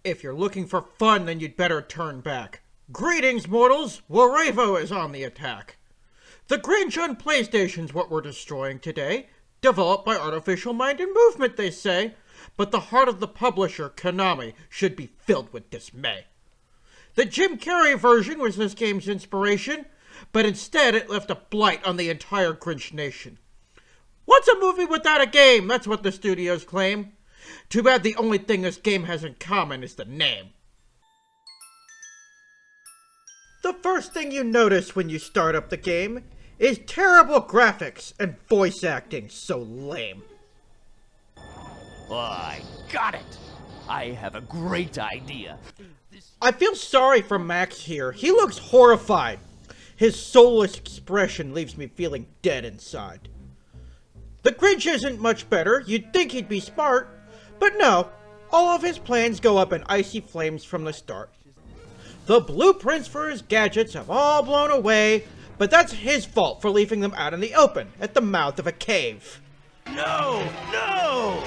If you're looking for fun, then you'd better turn back. Greetings, mortals! Warevo is on the attack. The Grinch on PlayStation's what we're destroying today. Developed by artificial mind and movement, they say. But the heart of the publisher, Konami, should be filled with dismay. The Jim Carrey version was this game's inspiration, but instead it left a blight on the entire Grinch nation. What's a movie without a game? That's what the studios claim. Too bad the only thing this game has in common is the name. The first thing you notice when you start up the game is terrible graphics and voice acting so lame. Oh, I got it! I have a great idea. I feel sorry for Max here. He looks horrified. His soulless expression leaves me feeling dead inside. The Grinch isn't much better. You'd think he'd be smart. But no, all of his plans go up in icy flames from the start. The blueprints for his gadgets have all blown away, but that's his fault for leaving them out in the open, at the mouth of a cave. No! No!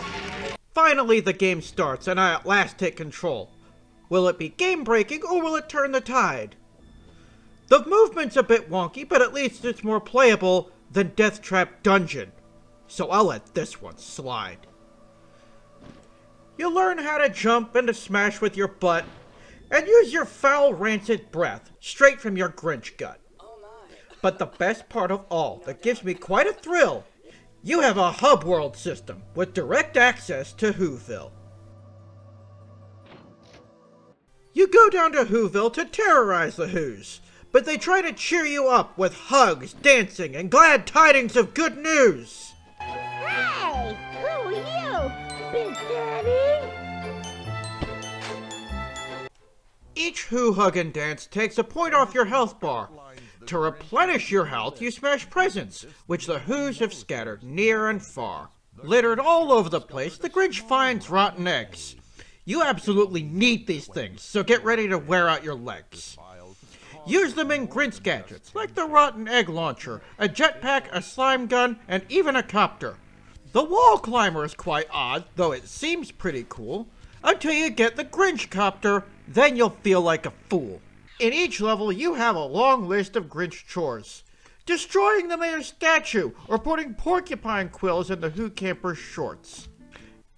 Finally, the game starts, and I at last take control. Will it be game-breaking, or will it turn the tide? The movement's a bit wonky, but at least it's more playable than Death Trap Dungeon, so I'll let this one slide. You learn how to jump and to smash with your butt, and use your foul, rancid breath, straight from your Grinch gut. But the best part of all, that gives me quite a thrill, you have a hub world system with direct access to Whoville. You go down to Whoville to terrorize the Whos, but they try to cheer you up with hugs, dancing, and glad tidings of good news. Hey, who are you, Big Daddy? Each Who hug and dance takes a point off your health bar. To replenish your health, you smash presents, which the Whos have scattered near and far. Littered all over the place, the Grinch finds rotten eggs. You absolutely need these things, so get ready to wear out your legs. Use them in Grinch gadgets, like the rotten egg launcher, a jetpack, a slime gun, and even a copter. The wall climber is quite odd, though it seems pretty cool, until you get the Grinch copter, then you'll feel like a fool. In each level, you have a long list of Grinch chores. Destroying the mayor's statue, or putting porcupine quills in the Who camper's shorts.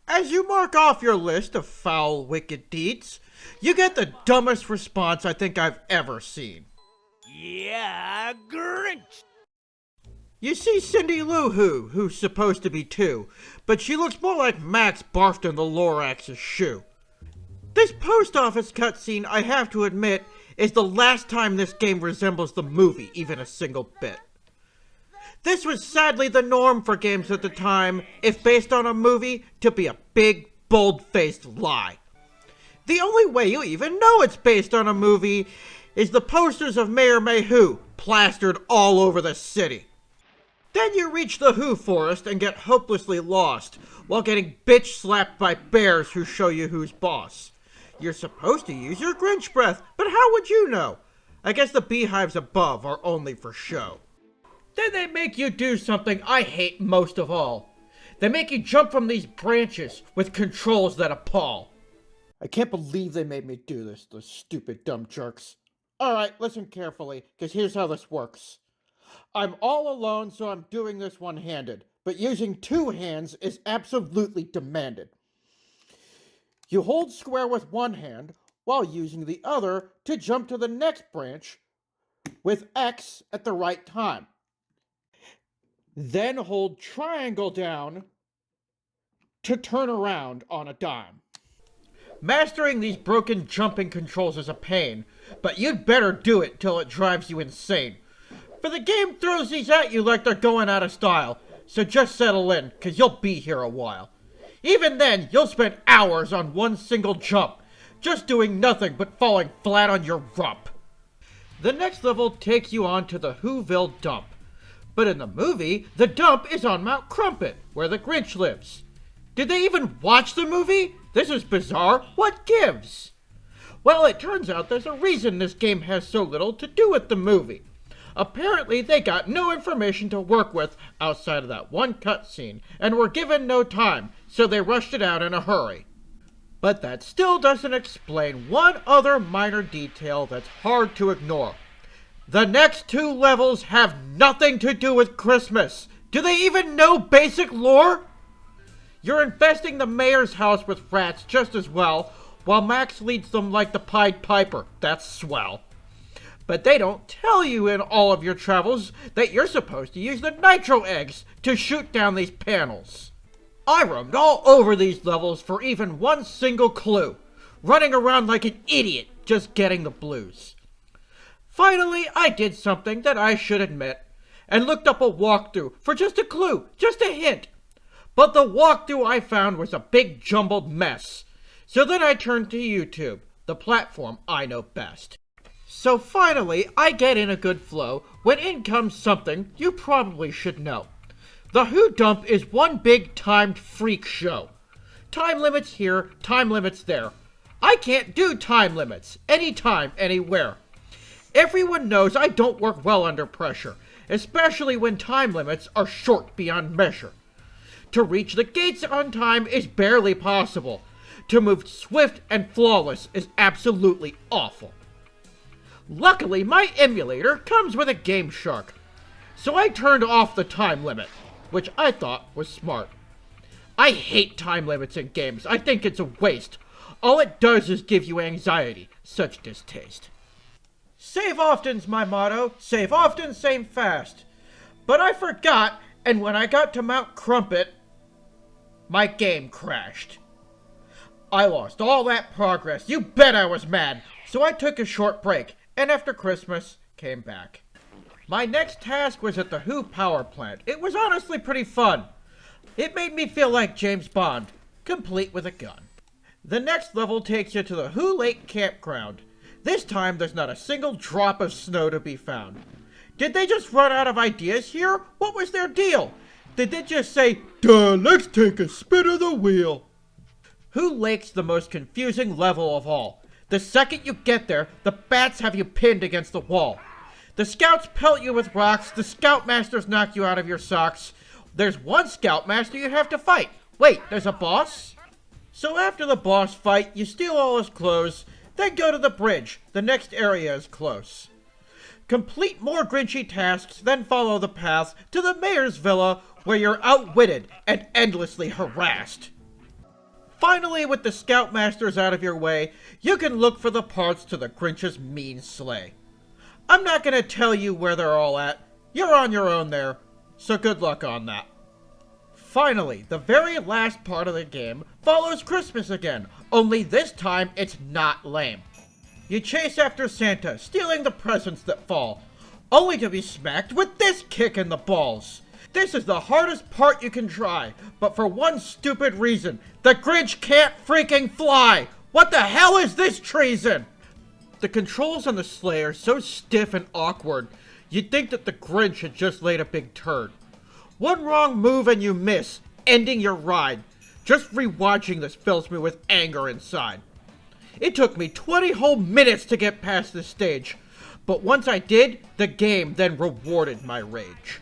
As you mark off your list of foul, wicked deeds, you get the dumbest response I think I've ever seen. Yeah, Grinch! You see Cindy Lou Who, who's supposed to be 2, but she looks more like Max barfed in the Lorax's shoe. This post office cutscene, I have to admit, is the last time this game resembles the movie, even a single bit. This was sadly the norm for games at the time, if based on a movie, to be a big, bold-faced lie. The only way you even know it's based on a movie is the posters of Mayor May Who plastered all over the city. Then you reach the Who forest and get hopelessly lost, while getting bitch-slapped by bears who show you who's boss. You're supposed to use your Grinch breath, but how would you know? I guess the beehives above are only for show. Then they make you do something I hate most of all. They make you jump from these branches with controls that appall. I can't believe they made me do this, those stupid dumb jerks. Alright, listen carefully, because here's how this works. I'm all alone, so I'm doing this one-handed, but using 2 hands is absolutely demanded. You hold square with one hand, while using the other to jump to the next branch with X at the right time. Then hold triangle down to turn around on a dime. Mastering these broken jumping controls is a pain, but you'd better do it till it drives you insane. For the game throws these at you like they're going out of style, so just settle in, cause you'll be here a while. Even then, you'll spend hours on one single jump, just doing nothing but falling flat on your rump. The next level takes you on to the Whoville dump. But in the movie, the dump is on Mount Crumpet, where the Grinch lives. Did they even watch the movie? This is bizarre. What gives? Well, it turns out there's a reason this game has so little to do with the movie. Apparently, they got no information to work with outside of that one cutscene, and were given no time, so they rushed it out in a hurry. But that still doesn't explain one other minor detail that's hard to ignore. The next two levels have nothing to do with Christmas. Do they even know basic lore? You're infesting the mayor's house with rats just as well, while Max leads them like the Pied Piper. That's swell. But they don't tell you in all of your travels that you're supposed to use the nitro eggs to shoot down these panels. I roamed all over these levels for even one single clue, running around like an idiot just getting the blues. Finally, I did something that I should admit, and looked up a walkthrough for just a clue, just a hint. But the walkthrough I found was a big jumbled mess. So then I turned to YouTube, the platform I know best. So finally, I get in a good flow when in comes something you probably should know. The Who Dump is one big timed freak show. Time limits here, time limits there. I can't do time limits, anytime, anywhere. Everyone knows I don't work well under pressure, especially when time limits are short beyond measure. To reach the gates on time is barely possible. To move swift and flawless is absolutely awful. Luckily, my emulator comes with a Game Shark, so I turned off the time limit, which I thought was smart. I hate time limits in games. I think it's a waste. All it does is give you anxiety. Such distaste. Save often's my motto. Save often, save fast. But I forgot, and when I got to Mount Crumpet, my game crashed. I lost all that progress. You bet I was mad. So I took a short break, and after Christmas, came back. My next task was at the Who power plant. It was honestly pretty fun. It made me feel like James Bond, complete with a gun. The next level takes you to the Who Lake campground. This time, there's not a single drop of snow to be found. Did they just run out of ideas here? What was their deal? Did they just say, "Duh, let's take a spin of the wheel"? Who Lake's the most confusing level of all. The second you get there, the bats have you pinned against the wall. The scouts pelt you with rocks, the scoutmasters knock you out of your socks. There's one scoutmaster you have to fight. Wait, there's a boss? So after the boss fight, you steal all his clothes, then go to the bridge. The next area is close. Complete more Grinchy tasks, then follow the path to the mayor's villa, where you're outwitted and endlessly harassed. Finally, with the scoutmasters out of your way, you can look for the parts to the Grinch's mean sleigh. I'm not gonna tell you where they're all at. You're on your own there, so good luck on that. Finally, the very last part of the game follows Christmas again, only this time it's not lame. You chase after Santa, stealing the presents that fall, only to be smacked with this kick in the balls. This is the hardest part you can try, but for one stupid reason, the Grinch can't freaking fly! What the hell is this treason? The controls on the sleigh are so stiff and awkward, you'd think that the Grinch had just laid a big turd. One wrong move and you miss, ending your ride. Just rewatching this fills me with anger inside. It took me 20 whole minutes to get past this stage, but once I did, the game then rewarded my rage.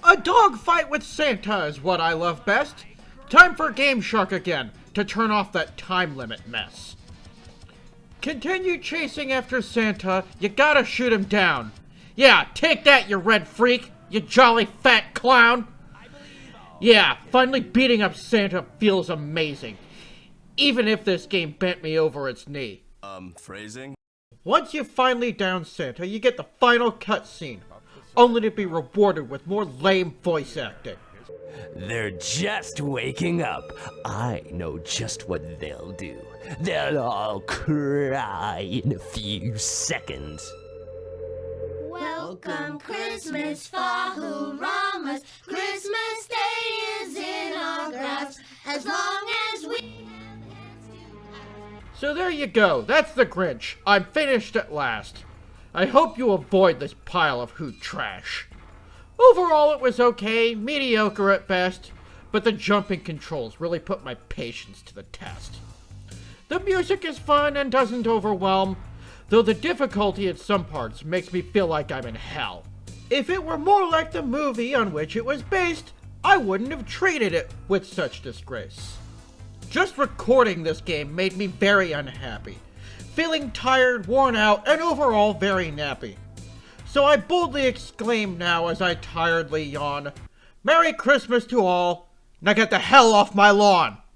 A dogfight with Santa is what I love best. Time for Game Shark again, to turn off that time limit mess. Continue chasing after Santa, you gotta shoot him down. Yeah, take that, you red freak, you jolly fat clown. Yeah, finally beating up Santa feels amazing. Even if this game bent me over its knee. Phrasing? Once you finally down Santa, you get the final cutscene, only to be rewarded with more lame voice acting. They're just waking up. I know just what they'll do. They'll all cry in a few seconds. Welcome Christmas, Fahuramas. Christmas Day is in our grasp. As long as we have hands to So there you go, that's the Grinch. I'm finished at last. I hope you avoid this pile of Who trash. Overall, it was okay, mediocre at best, but the jumping controls really put my patience to the test. The music is fun and doesn't overwhelm, though the difficulty at some parts makes me feel like I'm in hell. If it were more like the movie on which it was based, I wouldn't have treated it with such disgrace. Just recording this game made me very unhappy, feeling tired, worn out, and overall very nappy. So I boldly exclaim now as I tiredly yawn, Merry Christmas to all, now get the hell off my lawn!